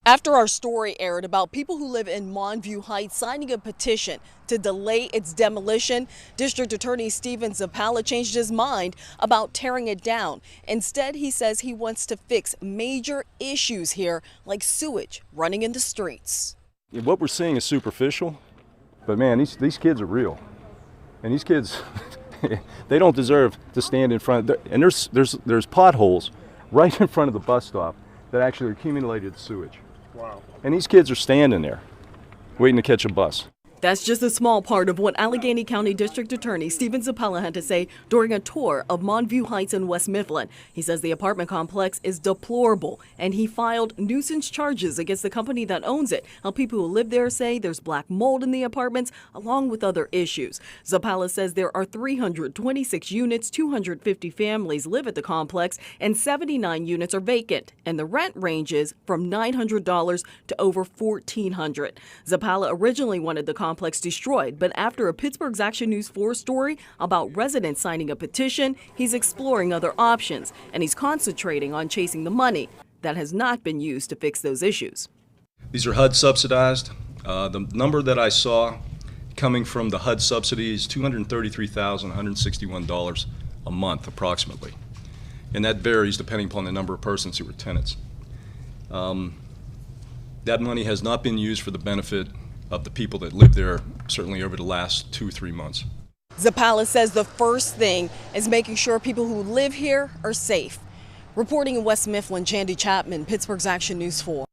After our story aired about people who live in Monview Heights signing a petition to delay its demolition, District Attorney Steven Zappala changed his mind about tearing it down. Instead, he says he wants to fix major issues here, like sewage running in the streets. What we're seeing is superficial, but man, these kids are real. And these kids, they don't deserve to stand in front. And there's potholes right in front of the bus stop that actually accumulated sewage. Wow. And these kids are standing there waiting to catch a bus. That's just a small part of what Allegheny County District Attorney Steven Zappala had to say during a tour of Monview Heights in West Mifflin. He says the apartment complex is deplorable, and he filed nuisance charges against the company that owns it. Now, people who live there say there's black mold in the apartments, along with other issues. Zappala says there are 326 units, 250 families live at the complex, and 79 units are vacant, and the rent ranges from $900 to over $1,400. Zappala originally wanted the complex destroyed, but after a Pittsburgh's Action News 4 story about residents signing a petition, he's exploring other options, and he's concentrating on chasing the money that has not been used to fix those issues. These are HUD subsidized. The number that I saw coming from the HUD subsidy is $233,161 a month approximately, and that varies depending upon the number of persons who are tenants. That money has not been used for the benefit of the people that live there, certainly over the last 2-3 months. Zappala says the first thing is making sure people who live here are safe. Reporting in West Mifflin, Jandy Chapman, Pittsburgh's Action News 4.